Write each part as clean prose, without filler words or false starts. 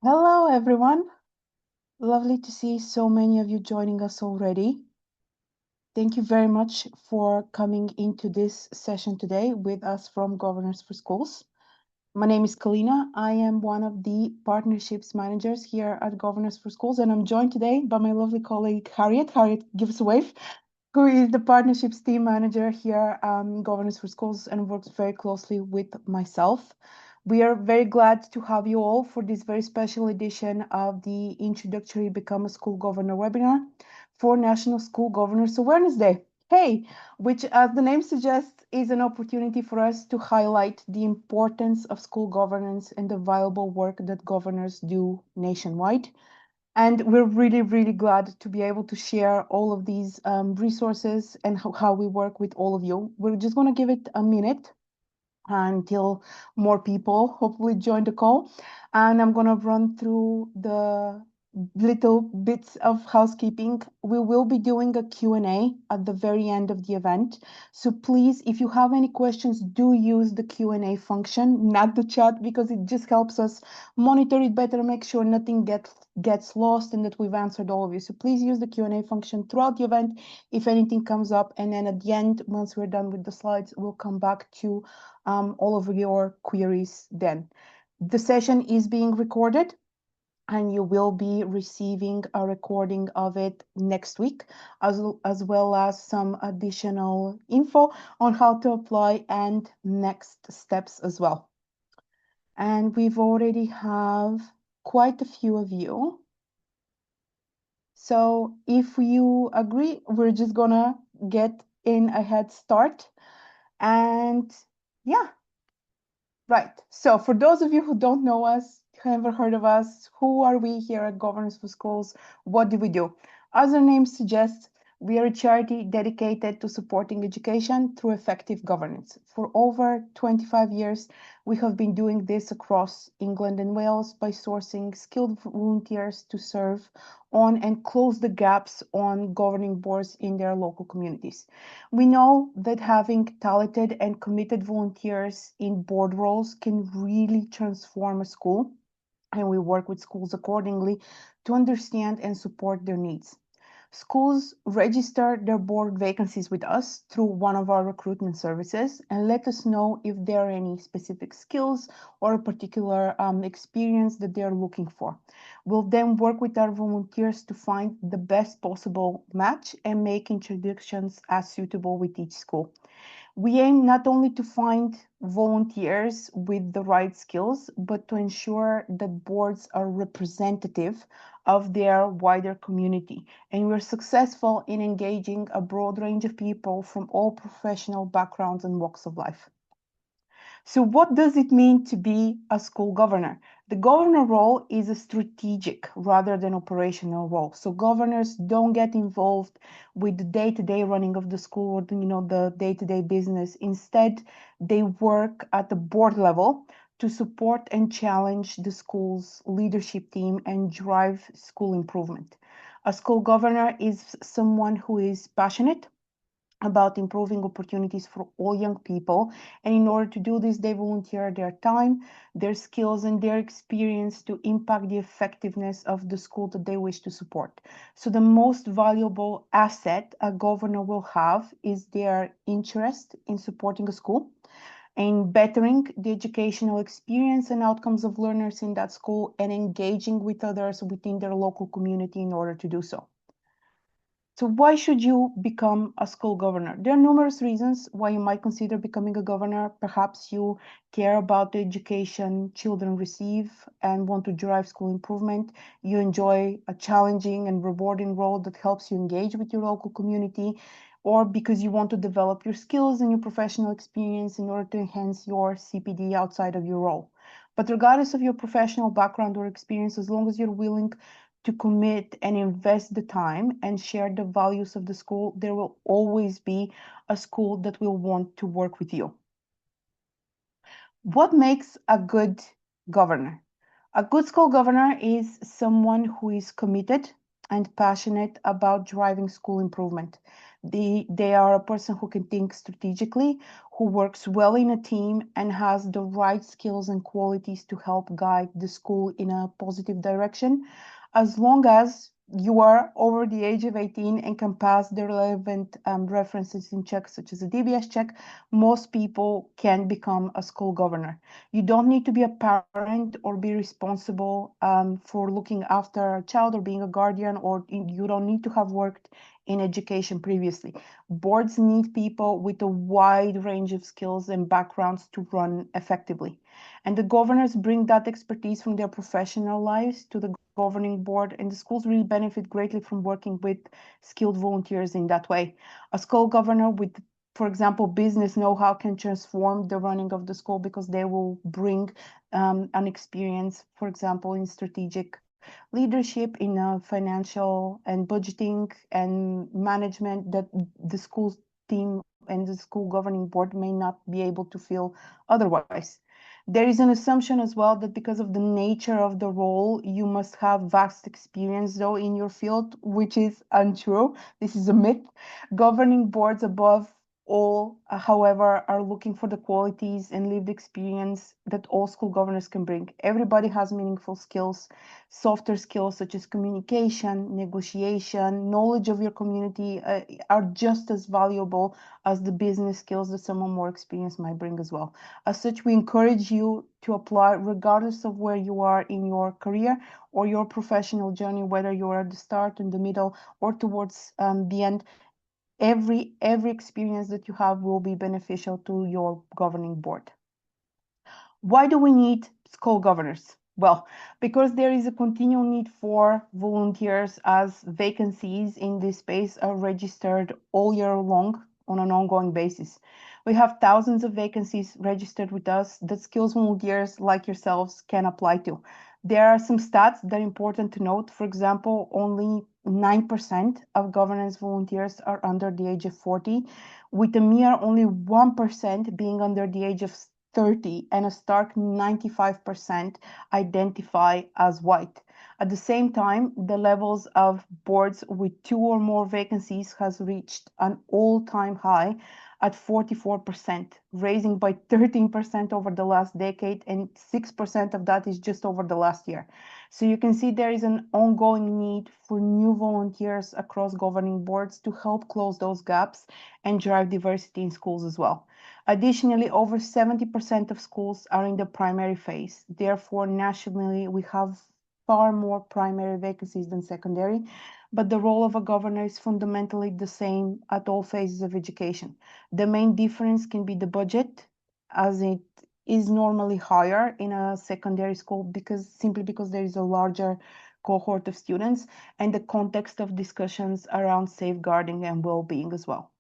Hello, everyone. Lovely to see so many of you joining us already. Thank you very much for coming into this session today with us from Governors for Schools. My name is Kalina. I am one of the partnerships managers here at Governors for Schools, and I'm joined today by my lovely colleague, Harriet. Harriet, give us a wave, who is the partnerships team manager here, Governors for Schools, and works very closely with myself. We are very glad to have you all for this very special edition of the Introductory Become a School Governor webinar for National School Governors Awareness Day. Hey, which, as the name suggests, is an opportunity for us to highlight the importance of school governance and the valuable work that governors do nationwide. And we're really, really glad to be able to share all of these resources and how we work with all of you. We're just going to give it a minute until more people hopefully join the call. And I'm going to run through the little bits of housekeeping. We will be doing a Q&A at the very end of the event. So please, if you have any questions, do use the Q&A function, not the chat, because it just helps us monitor it better, make sure nothing gets lost and that we've answered all of you. So please use the Q&A function throughout the event if anything comes up. And then at the end, once we're done with the slides, we'll come back to all of your queries then. The session is being recorded and you will be receiving a recording of it next week, as well as some additional info on how to apply and next steps as well. And we've already have quite a few of you. So if you agree, we're just gonna get in a head start. And yeah, right. So for those of you who don't know us, never heard of us, who are we here at Governance for Schools? What do we do? As our name suggests, we are a charity dedicated to supporting education through effective governance. For over 25 years, we have been doing this across England and Wales by sourcing skilled volunteers to serve on and close the gaps on governing boards in their local communities. We know that having talented and committed volunteers in board roles can really transform a school, and we work with schools accordingly to understand and support their needs. Schools register their board vacancies with us through one of our recruitment services and let us know if there are any specific skills or a particular experience that they're looking for. We'll then work with our volunteers to find the best possible match and make introductions as suitable with each school. We aim not only to find volunteers with the right skills, but to ensure that boards are representative of their wider community. And we're successful in engaging a broad range of people from all professional backgrounds and walks of life. So what does it mean to be a school governor? The governor role is a strategic rather than operational role. So governors don't get involved with the day-to-day running of the school or the day-to-day business. Instead, they work at the board level to support and challenge the school's leadership team and drive school improvement. A school governor is someone who is passionate about improving opportunities for all young people. And in order to do this, they volunteer their time, their skills, and their experience to impact the effectiveness of the school that they wish to support. So the most valuable asset a governor will have is their interest in supporting a school and bettering the educational experience and outcomes of learners in that school and engaging with others within their local community in order to do so. So why should you become a school governor? There are numerous reasons why you might consider becoming a governor. Perhaps you care about the education children receive and want to drive school improvement. You enjoy a challenging and rewarding role that helps you engage with your local community, or because you want to develop your skills and your professional experience in order to enhance your CPD outside of your role. But regardless of your professional background or experience, as long as you're willing to commit and invest the time and share the values of the school, there will always be a school that will want to work with you. What makes a good governor? A good school governor is someone who is committed and passionate about driving school improvement. They are a person who can think strategically, who works well in a team, and has the right skills and qualities to help guide the school in a positive direction. As long as you are over the age of 18 and can pass the relevant references in checks, such as a DBS check, most people can become a school governor. You don't need to be a parent or be responsible for looking after a child or being a guardian, or you don't need to have worked in education previously. Boards need people with a wide range of skills and backgrounds to run effectively. And the governors bring that expertise from their professional lives to the governing board, and the schools really benefit greatly from working with skilled volunteers in that way. A school governor with, for example, business know-how can transform the running of the school because they will bring an experience, for example, in strategic leadership, in financial and budgeting and management that the school team and the school governing board may not be able to feel otherwise. There is an assumption as well that because of the nature of the role, you must have vast experience, though, in your field, which is untrue. This is a myth. Governing boards, above all, however, are looking for the qualities and lived experience that all school governors can bring. Everybody has meaningful skills, softer skills such as communication, negotiation, knowledge of your community are just as valuable as the business skills that someone more experienced might bring as well. As such, we encourage you to apply regardless of where you are in your career or your professional journey, whether you're at the start, in the middle, or towards the end. Every experience that you have will be beneficial to your governing board. Why do we need school governors? Well, because there is a continual need for volunteers, as vacancies in this space are registered all year long on an ongoing basis. We have thousands of vacancies registered with us that skills volunteers like yourselves can apply to. There are some stats that are important to note. For example, only 9% of governance volunteers are under the age of 40, with a mere only 1% being under the age of 30, and a stark 95% identify as white. At the same time, the levels of boards with 2 or more vacancies has reached an all-time high at 44%, raising by 13% over the last decade, and 6% of that is just over the last year. So you can see there is an ongoing need for new volunteers across governing boards to help close those gaps and drive diversity in schools as well. Additionally, over 70% of schools are in the primary phase. Therefore, nationally, we have far more primary vacancies than secondary, but the role of a governor is fundamentally the same at all phases of education. The main difference can be the budget, as it is normally higher in a secondary school simply because there is a larger cohort of students, and the context of discussions around safeguarding and well-being as well.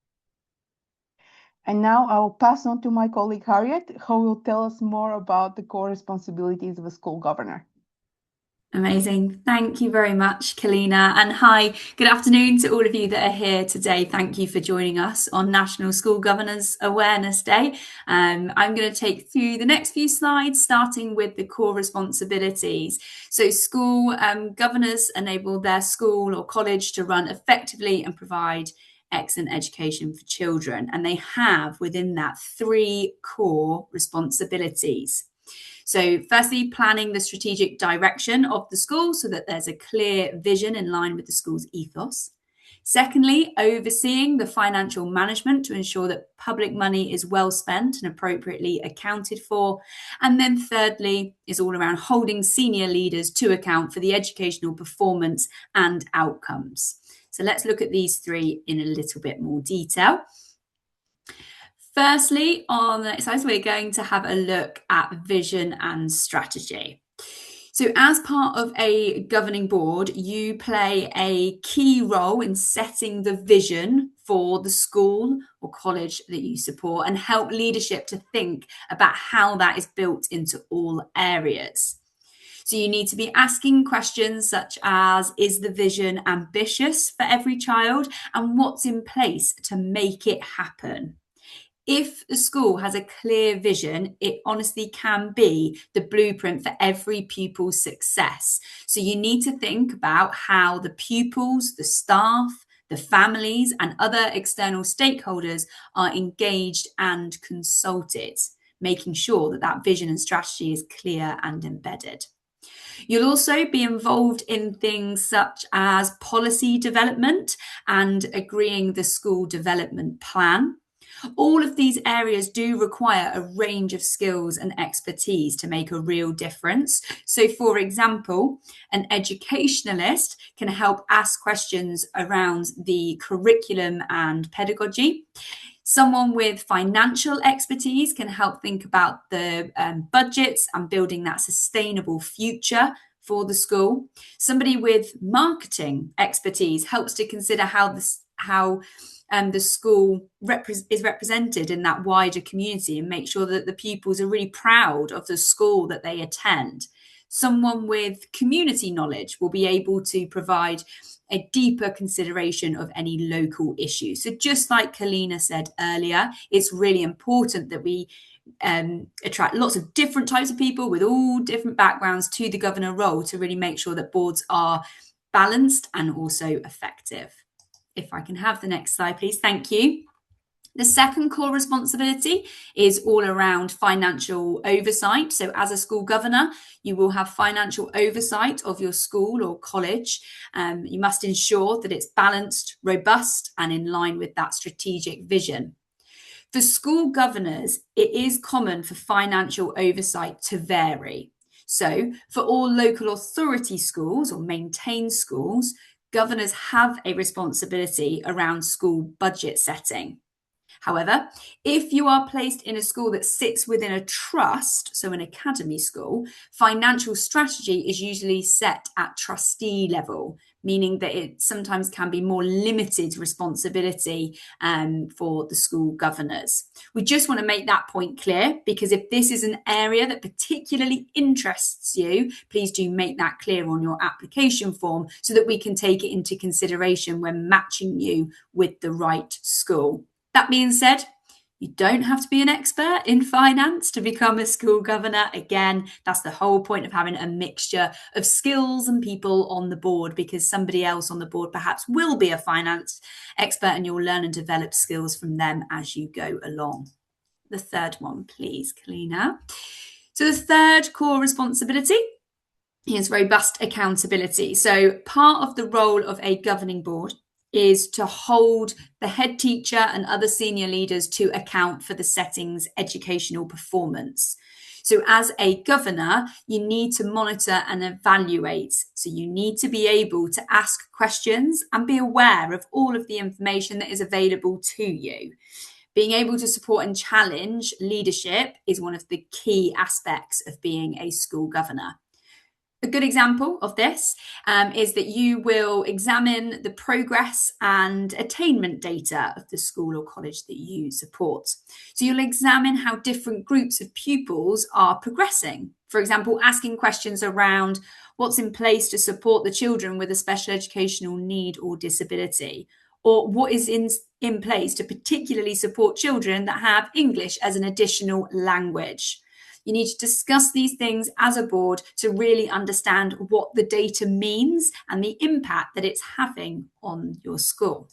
And now I will pass on to my colleague Harriet, who will tell us more about the core responsibilities of a school governor. Amazing. Thank you very much, Kalina. And hi, good afternoon to all of you that are here today. Thank you for joining us on National School Governors Awareness Day. I'm going to take through the next few slides, starting with the core responsibilities. So school governors enable their school or college to run effectively and provide excellent education for children. And they have within that 3 core responsibilities. So firstly, planning the strategic direction of the school so that there's a clear vision in line with the school's ethos. Secondly, overseeing the financial management to ensure that public money is well spent and appropriately accounted for. And then thirdly is all around holding senior leaders to account for the educational performance and outcomes. So let's look at these 3 in a little bit more detail. Firstly, on the next slide, we're going to have a look at vision and strategy. So as part of a governing board, you play a key role in setting the vision for the school or college that you support and help leadership to think about how that is built into all areas. So you need to be asking questions such as, is the vision ambitious for every child, and what's in place to make it happen? If a school has a clear vision, it honestly can be the blueprint for every pupil's success. So you need to think about how the pupils, the staff, the families, and other external stakeholders are engaged and consulted, making sure that that vision and strategy is clear and embedded. You'll also be involved in things such as policy development and agreeing the school development plan. All of these areas do require a range of skills and expertise to make a real difference. So, for example, an educationalist can help ask questions around the curriculum and pedagogy. Someone with financial expertise can help think about the budgets and building that sustainable future for the school. Somebody with marketing expertise helps to consider how the school is represented in that wider community and make sure that the pupils are really proud of the school that they attend. Someone with community knowledge will be able to provide a deeper consideration of any local issues. So just like Kalina said earlier, it's really important that we attract lots of different types of people with all different backgrounds to the governor role to really make sure that boards are balanced and also effective. If I can have the next slide, please. Thank you. The second core responsibility is all around financial oversight. So as a school governor, you will have financial oversight of your school or college. You must ensure that it's balanced, robust, and in line with that strategic vision. For school governors, it is common for financial oversight to vary. So for all local authority schools or maintained schools, governors have a responsibility around school budget setting. However, if you are placed in a school that sits within a trust, so an academy school, financial strategy is usually set at trustee level, meaning that it sometimes can be more limited responsibility for the school governors. We just want to make that point clear, because if this is an area that particularly interests you, please do make that clear on your application form so that we can take it into consideration when matching you with the right school. That being said, you don't have to be an expert in finance to become a school governor. Again, that's the whole point of having a mixture of skills and people on the board, because somebody else on the board perhaps will be a finance expert and you'll learn and develop skills from them as you go along. The third one, please, Kalina. So the third core responsibility is robust accountability. So part of the role of a governing board is to hold the head teacher and other senior leaders to account for the setting's educational performance. So as a governor, you need to monitor and evaluate. So you need to be able to ask questions and be aware of all of the information that is available to you. Being able to support and challenge leadership is one of the key aspects of being a school governor. A good example of this is that you will examine the progress and attainment data of the school or college that you support. So you'll examine how different groups of pupils are progressing. For example, asking questions around what's in place to support the children with a special educational need or disability, or what is in place to particularly support children that have English as an additional language. You need to discuss these things as a board to really understand what the data means and the impact that it's having on your school.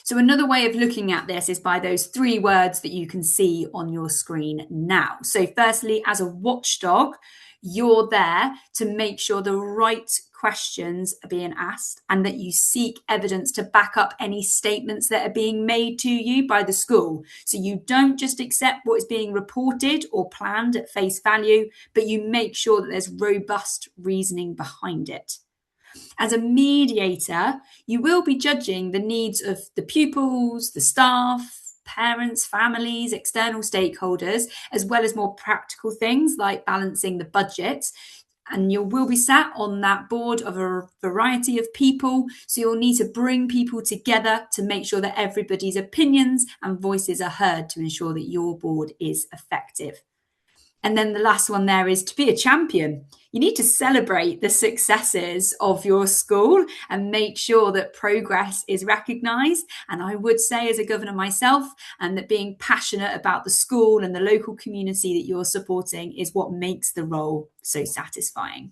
So another way of looking at this is by those three words that you can see on your screen now. So firstly, as a watchdog, you're there to make sure the right questions are being asked and that you seek evidence to back up any statements that are being made to you by the school. So you don't just accept what is being reported or planned at face value, but you make sure that there's robust reasoning behind it. As a mediator, you will be judging the needs of the pupils, the staff, parents, families, external stakeholders, as well as more practical things like balancing the budget. And you will be sat on that board of a variety of people. So you'll need to bring people together to make sure that everybody's opinions and voices are heard to ensure that your board is effective. And then the last one there is to be a champion. you need to celebrate the successes of your school and make sure that progress is recognised. And I would say, as a governor myself, and that being passionate about the school and the local community that you're supporting is what makes the role so satisfying.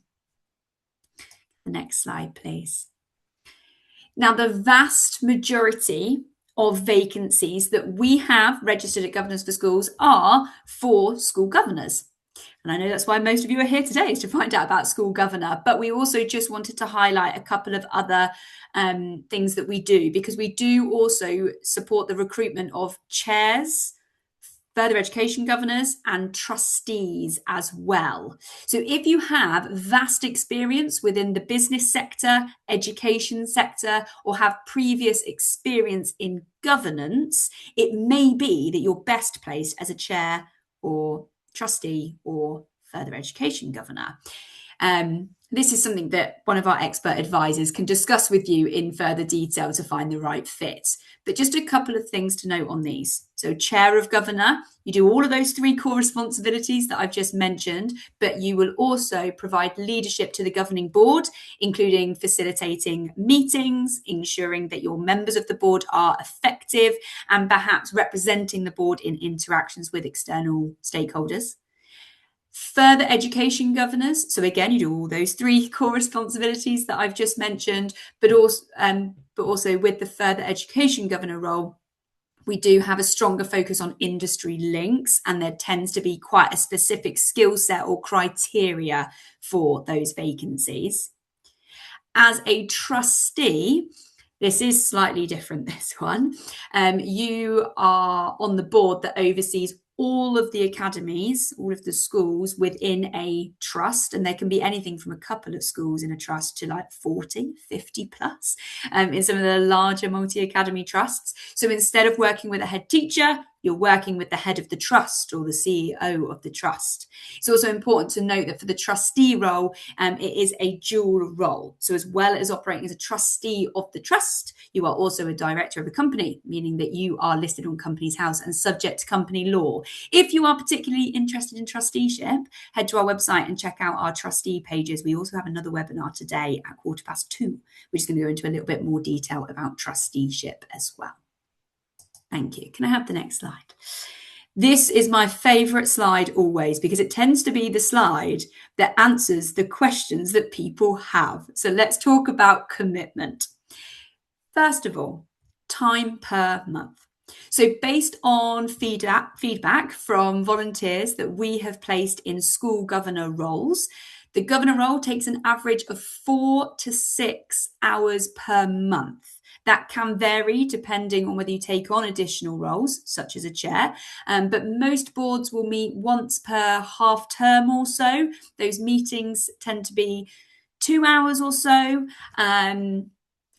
The next slide, please. Now, the vast majority of vacancies that we have registered at Governors for Schools are for school governors. And I know that's why most of you are here today, is to find out about school governor. But we also just wanted to highlight a couple of other things that we do, because we do also support the recruitment of chairs, further education governors, and trustees as well. So if you have vast experience within the business sector, education sector, or have previous experience in governance, it may be that you're best placed as a chair or trustee or further education governor. This is something that one of our expert advisors can discuss with you in further detail to find the right fit. But just a couple of things to note on these. So chair of governor, you do all of those 3 core responsibilities that I've just mentioned, but you will also provide leadership to the governing board, including facilitating meetings, ensuring that your members of the board are effective, and perhaps representing the board in interactions with external stakeholders. Further education governors. So again, you do all those 3 core responsibilities that I've just mentioned, but also with the further education governor role, we do have a stronger focus on industry links, and there tends to be quite a specific skill set or criteria for those vacancies. As a trustee, this is slightly different, this one. You are on the board that oversees all of the academies, all of the schools within a trust, and there can be anything from a couple of schools in a trust to like 40, 50 plus in some of the larger multi-academy trusts. So instead of working with a head teacher, you're working with the head of the trust or the CEO of the trust. It's also important to note that for the trustee role, it is a dual role. So as well as operating as a trustee of the trust, you are also a director of a company, meaning that you are listed on Companies House and subject to company law. If you are particularly interested in trusteeship, head to our website and check out our trustee pages. We also have another webinar today at 2:15, which is going to go into a little bit more detail about trusteeship as well. Thank you. Can I have the next slide? This is my favourite slide always, because it tends to be the slide that answers the questions that people have. So let's talk about commitment. First of all, time per month. So based on feedback from volunteers that we have placed in school governor roles, the governor role takes an average of 4 to 6 hours per month. That can vary depending on whether you take on additional roles, such as a chair, but most boards will meet once per half term or so. Those meetings tend to be 2 hours or so.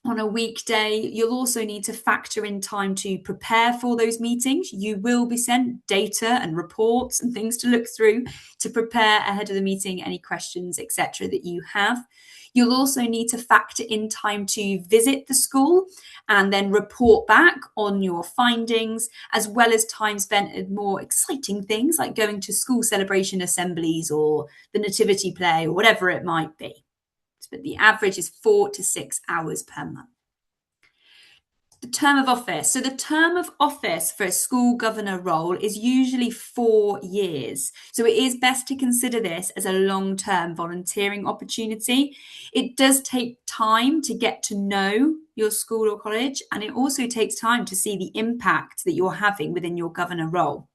On a weekday, you'll also need to factor in time to prepare for those meetings. You will be sent data and reports and things to look through to prepare ahead of the meeting, any questions, etc. that you have. You'll also need to factor in time to visit the school and then report back on your findings, as well as time spent at more exciting things like going to school celebration assemblies or the nativity play or whatever it might be. But the average is 4 to 6 hours per month. The term of office. So the term of office for a school governor role is usually 4 years. So it is best to consider this as a long-term volunteering opportunity. It does take time to get to know your school or college, and it also takes time to see the impact that you're having within your governor role.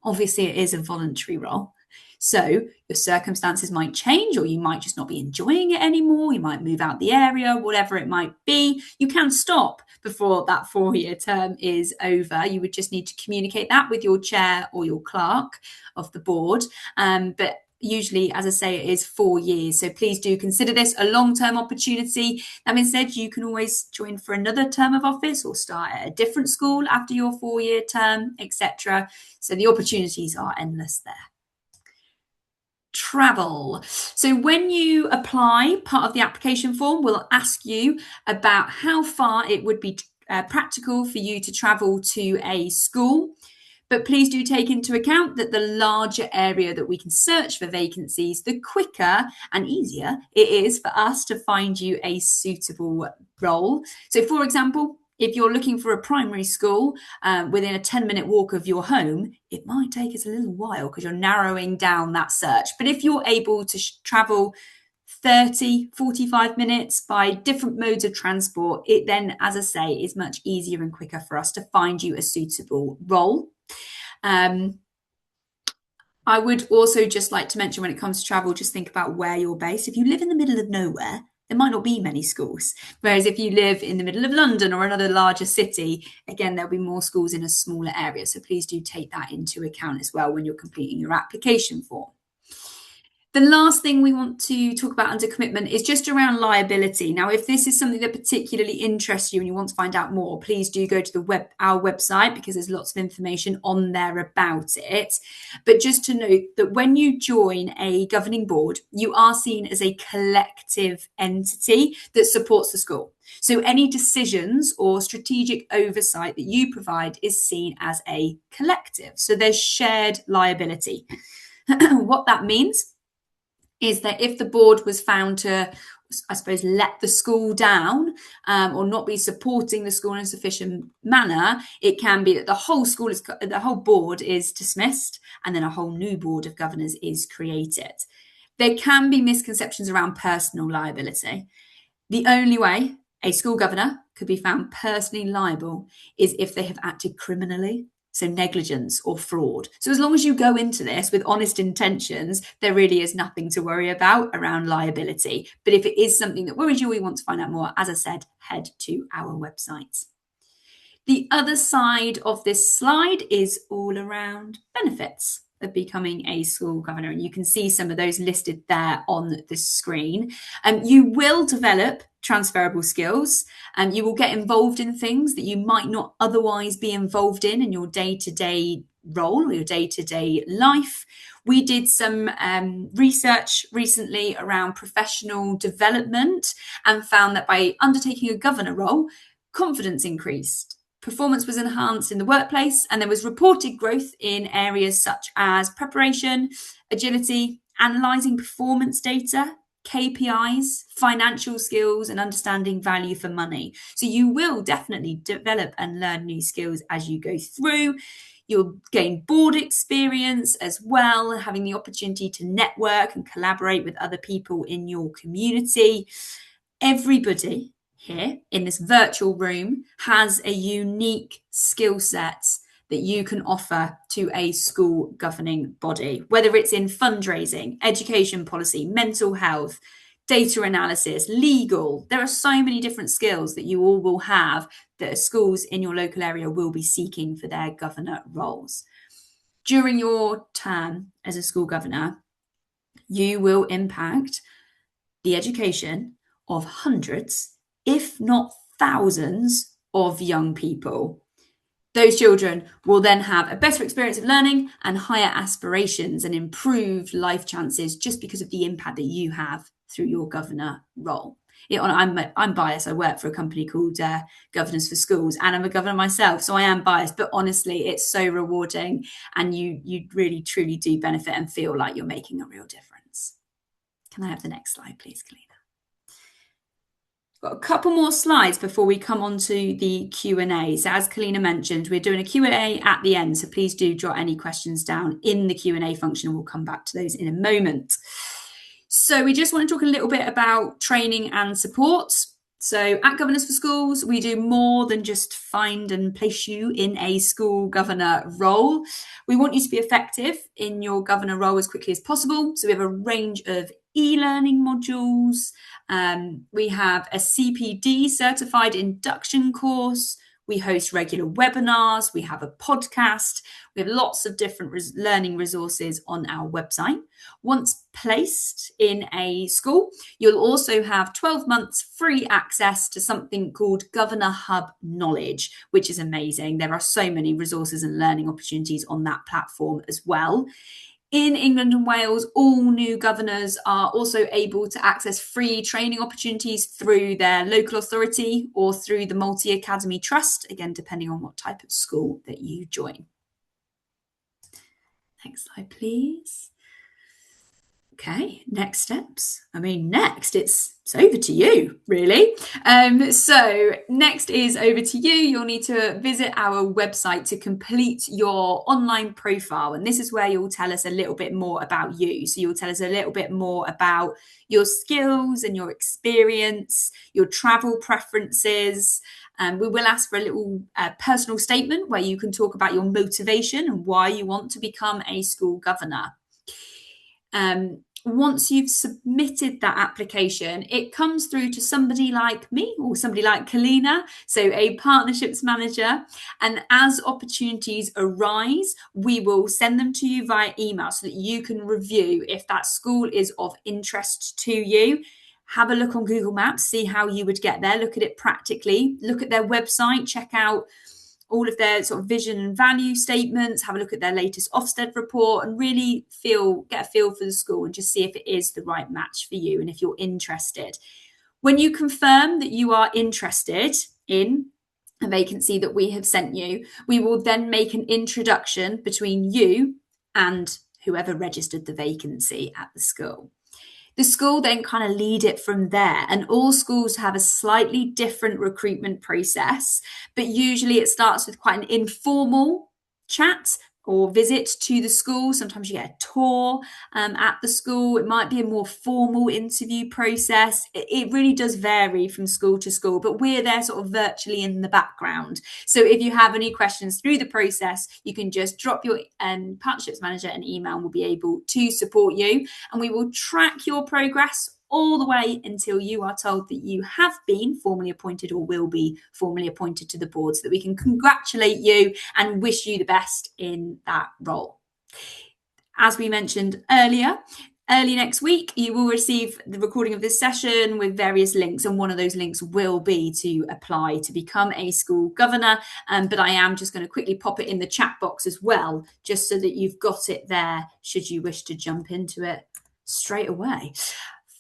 Obviously, it is a voluntary role. So your circumstances might change, or you might just not be enjoying it anymore. You might move out the area, whatever it might be. You can stop before that 4-year term is over. You would just need to communicate that with your chair or your clerk of the board. But usually, as I say, it is 4 years. So please do consider this a long-term opportunity. That being said, you can always join for another term of office or start at a different school after your 4-year term, etc. So the opportunities are endless there. Travel. So when you apply, part of the application form will ask you about how far it would be practical for you to travel to a school. But please do take into account that the larger area that we can search for vacancies, the quicker and easier it is for us to find you a suitable role. So, for example, if you're looking for a primary school within a 10-minute walk of your home, it might take us a little while because you're narrowing down that search. But if you're able to travel 30, 45 minutes by different modes of transport, it then, as I say, is much easier and quicker for us to find you a suitable role. I would also just like to mention, when it comes to travel, just think about where you're based. If you live in the middle of nowhere, there might not be many schools. Whereas if you live in the middle of London or another larger city, again, there'll be more schools in a smaller area. So please do take that into account as well when you're completing your application form. The last thing we want to talk about under commitment is just around liability. Now, if this is something that particularly interests you and you want to find out more, please do go to our website, because there's lots of information on there about it. But just to note that when you join a governing board, you are seen as a collective entity that supports the school. So any decisions or strategic oversight that you provide is seen as a collective. So there's shared liability. What that means is that if the board was found to, I suppose, let the school down or not be supporting the school in a sufficient manner, it can be that the whole board is dismissed and then a whole new board of governors is created. There can be misconceptions around personal liability. The only way a school governor could be found personally liable is if they have acted criminally. So negligence or fraud. So as long as you go into this with honest intentions, there really is nothing to worry about around liability. But if it is something that worries you or you want to find out more, as I said, head to our website. The other side of this slide is all around benefits of becoming a school governor. And you can see some of those listed there on the screen. You will develop transferable skills, and you will get involved in things that you might not otherwise be involved in your day-to-day role or your day-to-day life. We did some research recently around professional development and found that by undertaking a governor role, confidence increased. Performance was enhanced in the workplace, and there was reported growth in areas such as preparation, agility, analysing performance data, KPIs, financial skills, and understanding value for money. So you will definitely develop and learn new skills as you go through. You'll gain board experience as well, having the opportunity to network and collaborate with other people in your community. Everybody here in this virtual room has a unique skill set that you can offer to a school governing body, whether it's in fundraising, education policy, mental health, data analysis, legal. There are so many different skills that you all will have that schools in your local area will be seeking for their governor roles. During your term as a school governor, you will impact the education of hundreds, if not thousands, of young people. Those children will then have a better experience of learning and higher aspirations and improved life chances just because of the impact that you have through your governor role. I'm biased. I work for a company called Governors for Schools, and I'm a governor myself, so I am biased. But honestly, it's so rewarding, and you really, truly do benefit and feel like you're making a real difference. Can I have the next slide, please, Kalina? Got a couple more slides before we come on to the Q&A. So as Kalina mentioned, we're doing a Q&A at the end, so please do jot any questions down in the Q&A function, and we'll come back to those in a moment. So we just want to talk a little bit about training and support. So at Governors for Schools, we do more than just find and place you in a school governor role. We want you to be effective in your governor role as quickly as possible. So we have a range of e-learning modules. We have a CPD certified induction course. We host regular webinars. We have a podcast. We have lots of different learning resources on our website. Once placed in a school, you'll also have 12 months free access to something called Governor Hub Knowledge, which is amazing. There are so many resources and learning opportunities on that platform as well. In England and Wales, all new governors are also able to access free training opportunities through their local authority or through the Multi-Academy Trust, again, depending on what type of school that you join. Next slide, please. Okay, next steps. Next, it's over to you, really. So next is over to you. You'll need to visit our website to complete your online profile. And this is where you'll tell us a little bit more about you. So you'll tell us a little bit more about your skills and your experience, your travel preferences. We will ask for a little personal statement where you can talk about your motivation and why you want to become a school governor. Once you've submitted that application, it comes through to somebody like me or somebody like Kalina, so a partnerships manager. And as opportunities arise, we will send them to you via email so that you can review if that school is of interest to you. Have a look on Google Maps, see how you would get there, look at it practically, look at their website, check out all of their sort of vision and value statements, have a look at their latest Ofsted report, and really get a feel for the school and just see if it is the right match for you and if you're interested. When you confirm that you are interested in a vacancy that we have sent you, we will then make an introduction between you and whoever registered the vacancy at the school. The school then kind of lead it from there, and all schools have a slightly different recruitment process, but usually it starts with quite an informal chat or visit to the school. Sometimes you get a tour at the school. It might be a more formal interview process. It really does vary from school to school, but we're there sort of virtually in the background. So if you have any questions through the process, you can just drop your partnerships manager an email and we'll be able to support you. And we will track your progress all the way until you are told that you have been formally appointed or will be formally appointed to the board, so that we can congratulate you and wish you the best in that role. As we mentioned earlier, early next week, you will receive the recording of this session with various links, and one of those links will be to apply to become a school governor. But I am just going to quickly pop it in the chat box as well, just so that you've got it there should you wish to jump into it straight away.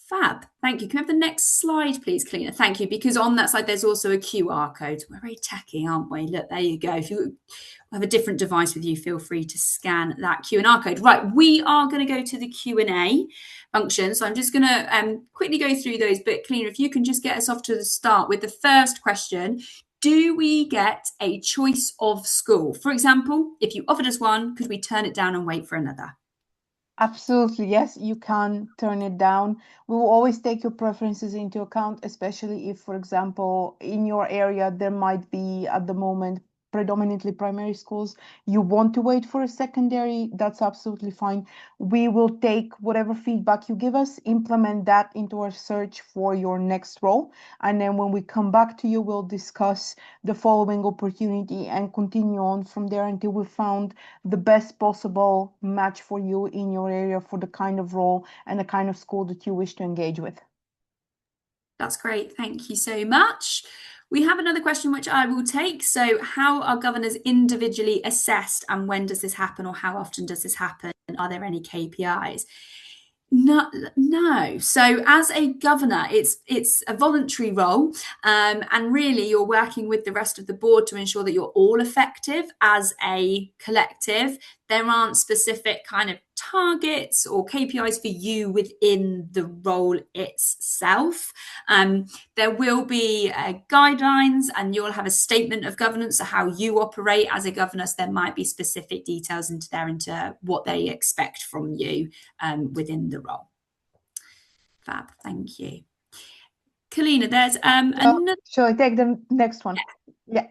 Fab. Thank you. Can we have the next slide, please, Kalina? Thank you. Because on that slide, there's also a QR code. We're very techy, aren't we? Look, there you go. If you have a different device with you, feel free to scan that QR code. Right, we are going to go to the Q&A function. So I'm just going to quickly go through those. But Kalina, if you can just get us off to the start with the first question. Do we get a choice of school? For example, if you offered us one, could we turn it down and wait for another? Absolutely, yes, you can turn it down. We will always take your preferences into account, especially if, for example, in your area, there might be at the moment predominantly primary schools. You want to wait for a secondary, that's absolutely fine. We will take whatever feedback you give us, implement that into our search for your next role. And then when we come back to you, we'll discuss the following opportunity and continue on from there until we found the best possible match for you in your area for the kind of role and the kind of school that you wish to engage with. That's great. Thank you so much. We have another question which I will take. So, how are governors individually assessed, and when does this happen, or how often does this happen? Are there any KPIs? No. So as a governor, it's a voluntary role, and really you're working with the rest of the board to ensure that you're all effective as a collective. There aren't specific kind of targets or KPIs for you within the role itself. There will be guidelines, and you'll have a statement of governance of how you operate as a governor. So there might be specific details into what they expect from you within the role. Fab, thank you. Kalina, there's another. Shall I take the next one? Yeah.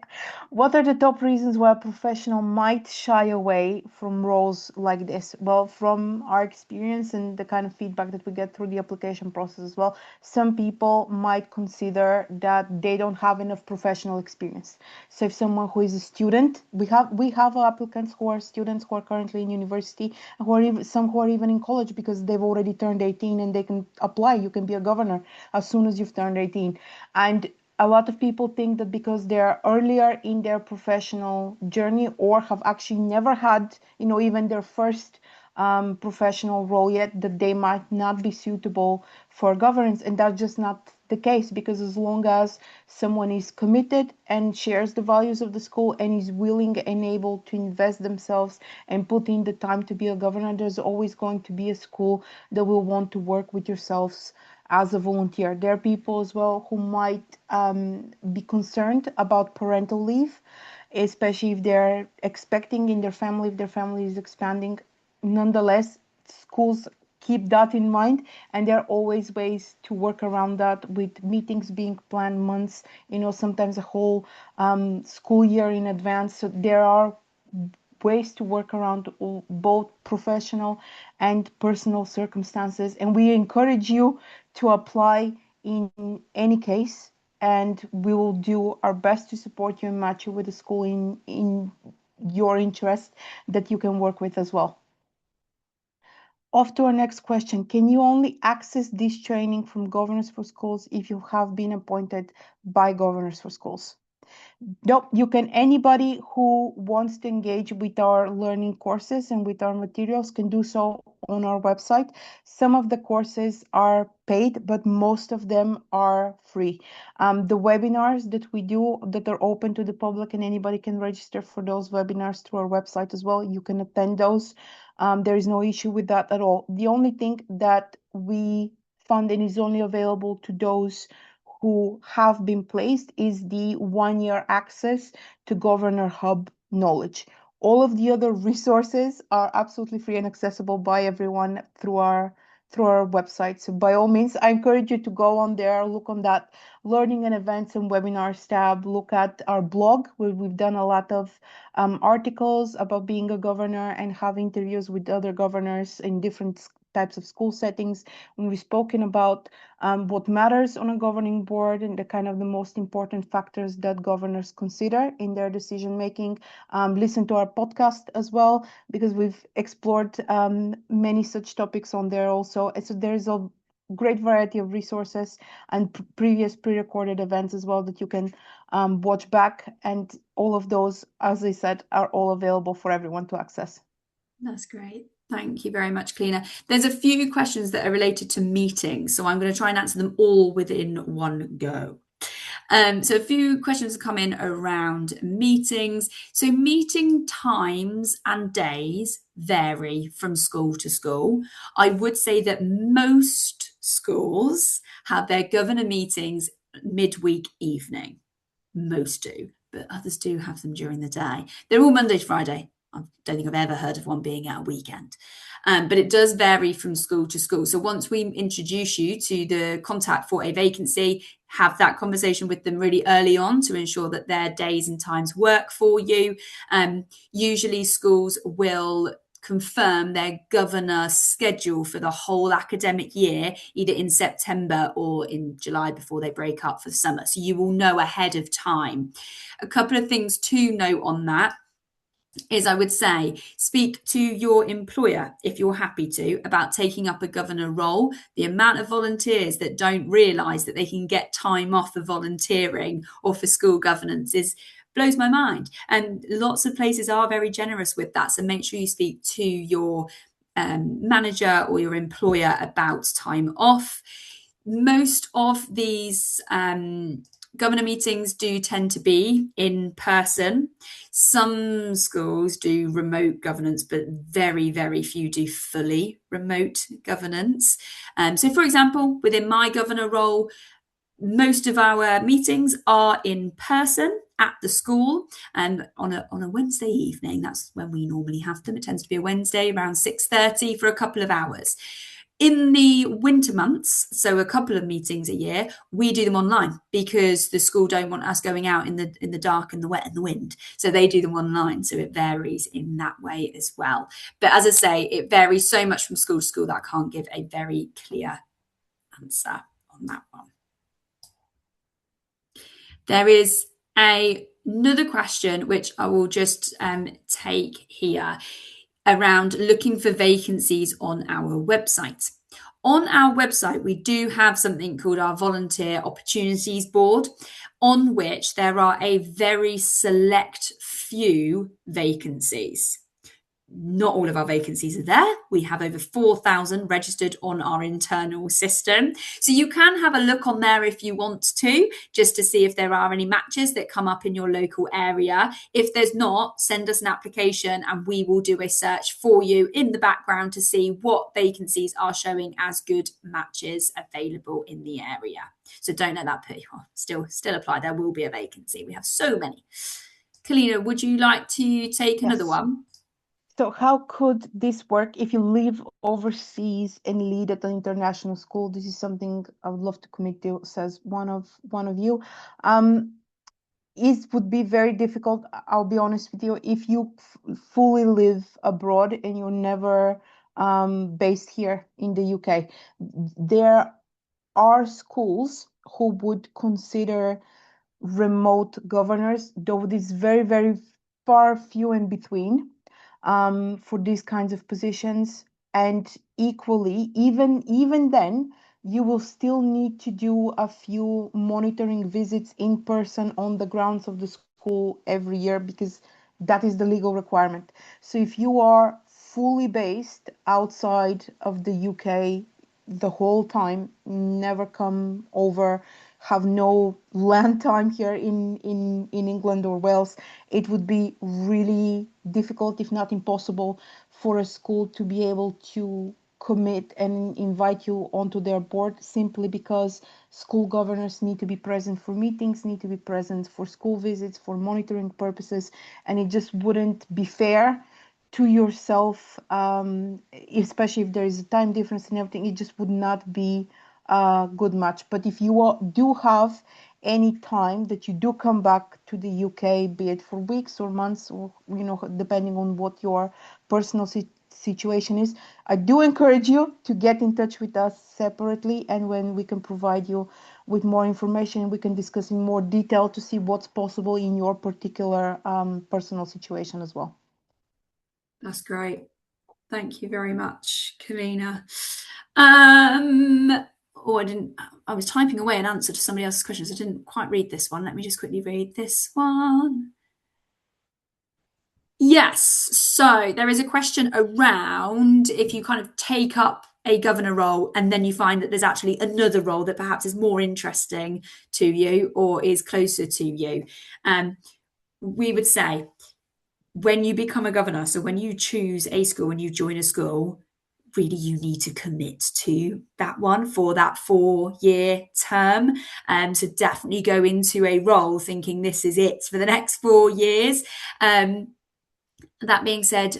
What are the top reasons why a professional might shy away from roles like this? Well, from our experience and the kind of feedback that we get through the application process as well, some people might consider that they don't have enough professional experience. So if someone who is a student, we have applicants who are students who are currently in university, who are even, some who are even in college because they've already turned 18 and they can apply. You can be a governor as soon as you've turned 18. And a lot of people think that because they're earlier in their professional journey or have actually never had, even their first professional role yet, that they might not be suitable for governance, and that's just not the case, because as long as someone is committed and shares the values of the school and is willing and able to invest themselves and put in the time to be a governor, there's always going to be a school that will want to work with yourselves as a volunteer. There are people as well who might be concerned about parental leave, especially if they're expecting in their family, if their family is expanding. Nonetheless, schools keep that in mind, and there are always ways to work around that, with meetings being planned months, sometimes a whole school year in advance. So there are ways to work around both professional and personal circumstances, and we encourage you to apply in any case, and we will do our best to support you and match you with a school in your interest that you can work with as well. Off to our next question. Can you only access this training from Governors for Schools if you have been appointed by Governors for Schools? Nope, you can. Anybody who wants to engage with our learning courses and with our materials can do so on our website. Some of the courses are paid, but most of them are free. The webinars that we do that are open to the public, and anybody can register for those webinars through our website as well. You can attend those. There is no issue with that at all. The only thing that we fund and is only available to those who have been placed is the 1-year access to Governor Hub knowledge. All of the other resources are absolutely free and accessible by everyone through our website. So by all means, I encourage you to go on there, look on that learning and events and webinars tab, look at our blog where we've done a lot of articles about being a governor and have interviews with other governors in different types of school settings. When we've spoken about what matters on a governing board and the most important factors that governors consider in their decision making. Listen to our podcast as well, because we've explored many such topics on there also. And so there's a great variety of resources and previous pre-recorded events as well that you can watch back, and all of those, as I said, are all available for everyone to access. That's great. Thank you very much, Kalina. There's a few questions that are related to meetings, so I'm going to try and answer them all within one go. So a few questions have come in around meetings. So meeting times and days vary from school to school. I would say that most schools have their governor meetings midweek evening. Most do, but others do have them during the day. They're all Monday to Friday. I don't think I've ever heard of one being at a weekend. But it does vary from school to school. So once we introduce you to the contact for a vacancy, have that conversation with them really early on to ensure that their days and times work for you. Usually schools will confirm their governor schedule for the whole academic year, either in September or in July before they break up for the summer. So you will know ahead of time. A couple of things to note on that is, I would say, speak to your employer if you're happy to about taking up a governor role. The amount of volunteers that don't realise that they can get time off for volunteering or for school governance blows my mind. And lots of places are very generous with that. So make sure you speak to your manager or your employer about time off. Most of these governor meetings do tend to be in person. Some schools do remote governance, but very, very few do fully remote governance. So, for example, within my governor role, most of our meetings are in person at the school, and on a Wednesday evening. That's when we normally have them. It tends to be a Wednesday around 6:30 for a couple of hours. In the winter months, so a couple of meetings a year, we do them online because the school don't want us going out in the dark and the wet and the wind. So they do them online. So it varies in that way as well. But as I say, it varies so much from school to school that I can't give a very clear answer on that one. There is another question, which I will just take here, around looking for vacancies on our website. On our website, we do have something called our Volunteer Opportunities Board, on which there are a very select few vacancies. not all of our vacancies are there. We have over 4,000 registered on our internal system. So you can have a look on there if you want to, just to see if there are any matches that come up in your local area. If there's not, send us an application and we will do a search for you in the background to see what vacancies are showing as good matches available in the area. So don't let that put you off. Still apply. There will be a vacancy. We have so many. Kalina, would you like to take another Yes. one? So how could this work if you live overseas and lead at an international school? This is something I would love to commit to, says one of you. It would be very difficult, I'll be honest with you, if you fully live abroad and you're never based here in the UK. There are schools who would consider remote governors, though it is very, very far few in between for these kinds of positions. And equally, even then, you will still need to do a few monitoring visits in person on the grounds of the school every year because that is the legal requirement. So if you are fully based outside of the UK the whole time, never come over, have no land time here in England or Wales, it would be really difficult, if not impossible, for a school to be able to commit and invite you onto their board, simply because school governors need to be present for meetings, need to be present for school visits, for monitoring purposes, and it just wouldn't be fair to yourself, especially if there is a time difference and everything. It just would not be a good match. But if you do have any time that you do come back to the UK, be it for weeks or months, or depending on what your personal situation is, I do encourage you to get in touch with us separately, and when we can provide you with more information, we can discuss in more detail to see what's possible in your particular personal situation as well. That's great. Thank you very much, Kalina. I was typing away an answer to somebody else's questions. I didn't quite read this one. Let me just quickly read this one. Yes. So there is a question around if you kind of take up a governor role and then you find that there's actually another role that perhaps is more interesting to you or is closer to you. We would say when you become a governor, so when you choose a school and you join a school, really you need to commit to that one for that 4-year term. So definitely go into a role thinking this is it for the next 4 years. That being said,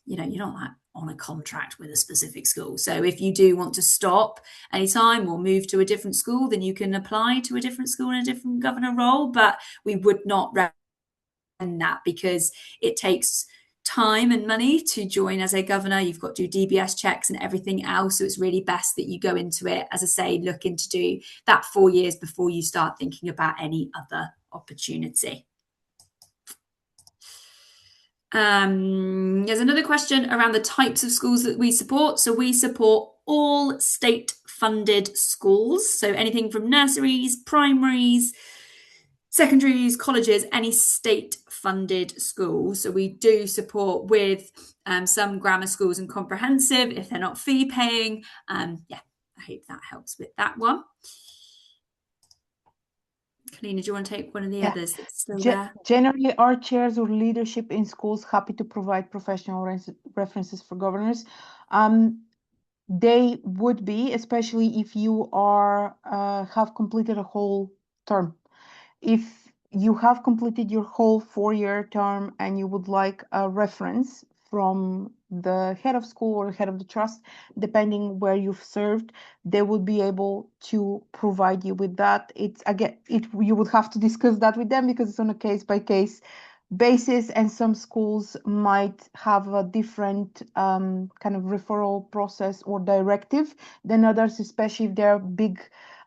you're not like on a contract with a specific school. So if you do want to stop anytime or move to a different school, then you can apply to a different school in a different governor role. But we would not recommend that because it takes time and money to join as a governor. You've got to do DBS checks and everything else. So it's really best that you go into it, as I say, looking to do that 4 years before you start thinking about any other opportunity. There's another question around the types of schools that we support. So we support all state-funded schools. So anything from nurseries, primaries, secondaries, colleges, any state-funded schools. So we do support with some grammar schools and comprehensive if they're not fee-paying. I hope that helps with that one. Kalina, do you want to take one of the others that's still there? Generally, are chairs or leadership in schools happy to provide professional references for governors? They would be, especially if you have completed a whole term. If you have completed your whole 4-year term and you would like a reference from the head of school or head of the trust, depending where you've served, they will be able to provide you with that. You would have to discuss that with them because it's on a case-by-case basis, and some schools might have a different kind of referral process or directive than others, especially if they're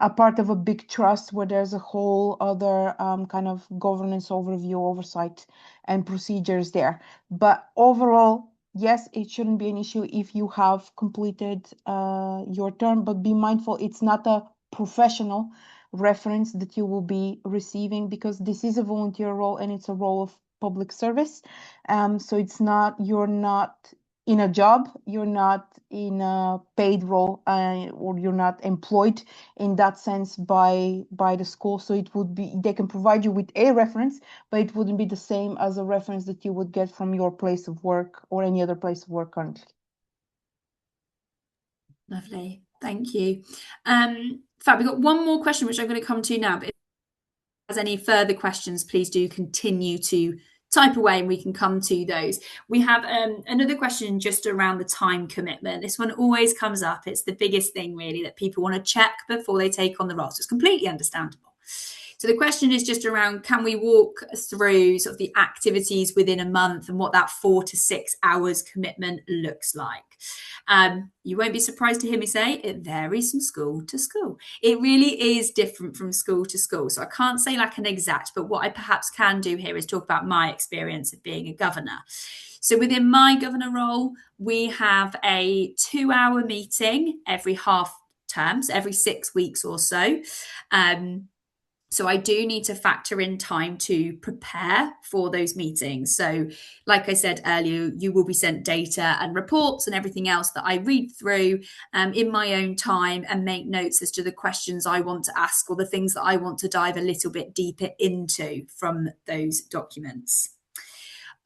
a part of a big trust where there's a whole other kind of governance overview, oversight, and procedures there. But overall, yes, it shouldn't be an issue if you have completed your term, but be mindful it's not a professional reference that you will be receiving because this is a volunteer role and it's a role of public service. So you're not in a job, you're not in a paid role, or you're not employed in that sense by the school. So it would be, they can provide you with a reference, but it wouldn't be the same as a reference that you would get from your place of work or any other place of work currently. Lovely. Thank you. Fab, we've got one more question, which I'm going to come to now. But if there's any further questions, please do continue to type away and we can come to those. We have another question just around the time commitment. This one always comes up. It's the biggest thing, really, that people want to check before they take on the role. So it's completely understandable. So the question is just around, can we walk through sort of the activities within a month and what that 4 to 6 hours commitment looks like? You won't be surprised to hear me say it varies from school to school. It really is different from school to school. So I can't say like an exact, but what I perhaps can do here is talk about my experience of being a governor. So within my governor role, we have a 2-hour meeting every half term, so every 6 weeks or so. So I do need to factor in time to prepare for those meetings. So like I said earlier, you will be sent data and reports and everything else that I read through in my own time and make notes as to the questions I want to ask or the things that I want to dive a little bit deeper into from those documents.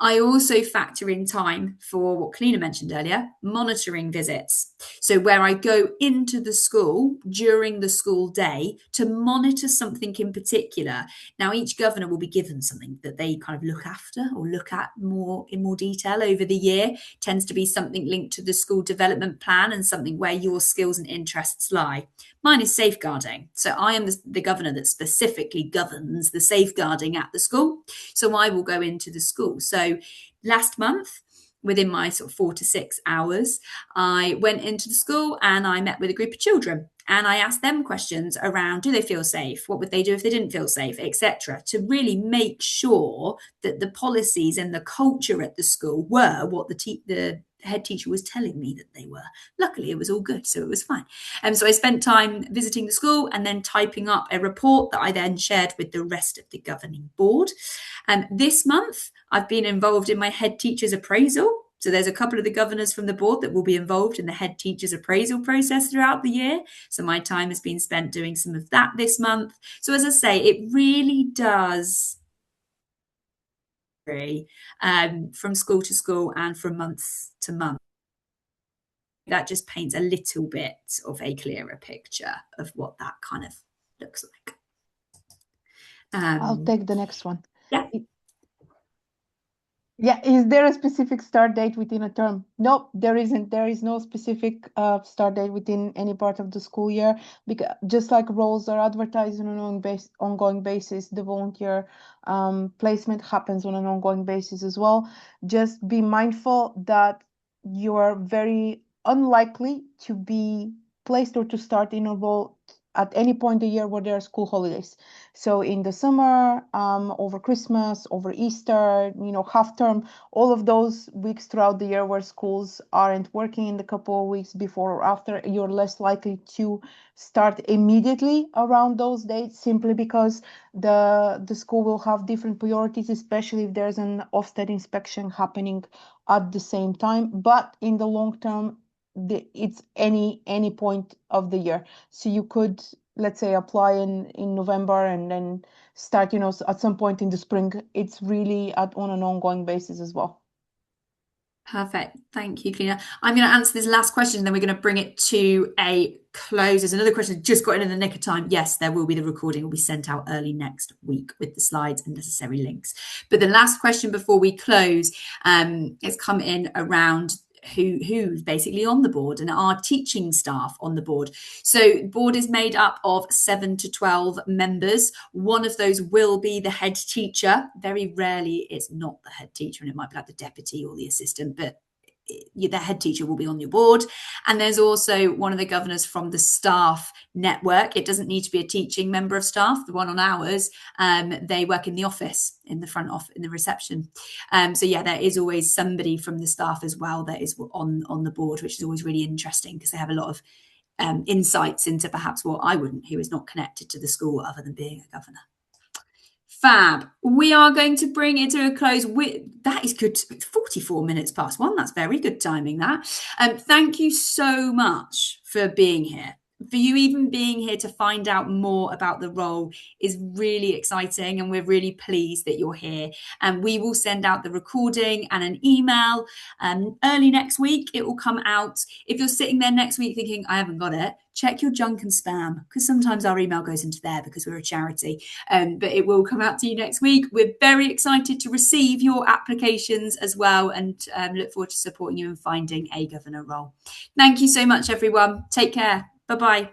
I also factor in time for what Kalina mentioned earlier, monitoring visits. So where I go into the school during the school day to monitor something in particular. Now, each governor will be given something that they kind of look after or look at in more detail over the year. It tends to be something linked to the school development plan and something where your skills and interests lie. Mine is safeguarding. So I am the governor that specifically governs the safeguarding at the school. So I will go into the school. So last month, within my sort of 4 to 6 hours, I went into the school and I met with a group of children. And I asked them questions around, do they feel safe? What would they do if they didn't feel safe, etc., to really make sure that the policies and the culture at the school were what the head teacher was telling me that they were. Luckily, it was all good, so it was fine. So I spent time visiting the school and then typing up a report that I then shared with the rest of the governing board. This month, I've been involved in my head teacher's appraisal. So there's a couple of the governors from the board that will be involved in the head teacher's appraisal process throughout the year. So my time has been spent doing some of that this month. So as I say, it really does vary from school to school and from month to month. That just paints a little bit of a clearer picture of what that kind of looks like. I'll take the next one. Yeah. Yeah, is there a specific start date within a term? Nope, there isn't. There is no specific start date within any part of the school year, because just like roles are advertised on an ongoing basis, the volunteer placement happens on an ongoing basis as well. Just be mindful that you are very unlikely to be placed or to start in a role at any point of the year where there are school holidays. So in the summer, over Christmas, over Easter, half term, all of those weeks throughout the year where schools aren't working in the couple of weeks before or after, you're less likely to start immediately around those dates, simply because the school will have different priorities, especially if there's an Ofsted inspection happening at the same time. But in the long term, it's any point of the year. So you could, let's say, apply in November and then start, at some point in the spring. It's really on an ongoing basis as well. Perfect. Thank you, Kalina. I'm going to answer this last question and then we're going to bring it to a close. There's another question just got in the nick of time. Yes, there will be the recording. Will be sent out early next week with the slides and necessary links. But the last question before we close has come in around who's basically on the board and our teaching staff on the board. So the board is made up of 7 to 12 members. One of those will be the head teacher. Very rarely it's not the head teacher, and it might be like the deputy or the assistant, but the head teacher will be on your board. And there's also one of the governors from the staff network. It doesn't need to be a teaching member of staff. The one on ours, they work in the office, in the front office, in the reception. So yeah, there is always somebody from the staff as well that is on the board, which is always really interesting because they have a lot of insights into perhaps what I wouldn't, who is not connected to the school other than being a governor. Fab. We are going to bring it to a close. That is good. 44 minutes past one. That's very good timing, that. Thank you so much for being here. For you even being here to find out more about the role is really exciting, and we're really pleased that you're here. And we will send out the recording and an email early next week. It will come out. If you're sitting there next week thinking, I haven't got it, check your junk and spam, because sometimes our email goes into there because we're a charity. But it will come out to you next week. We're very excited to receive your applications as well, and look forward to supporting you in finding a governor role. Thank you so much, everyone. Take care. Bye-bye.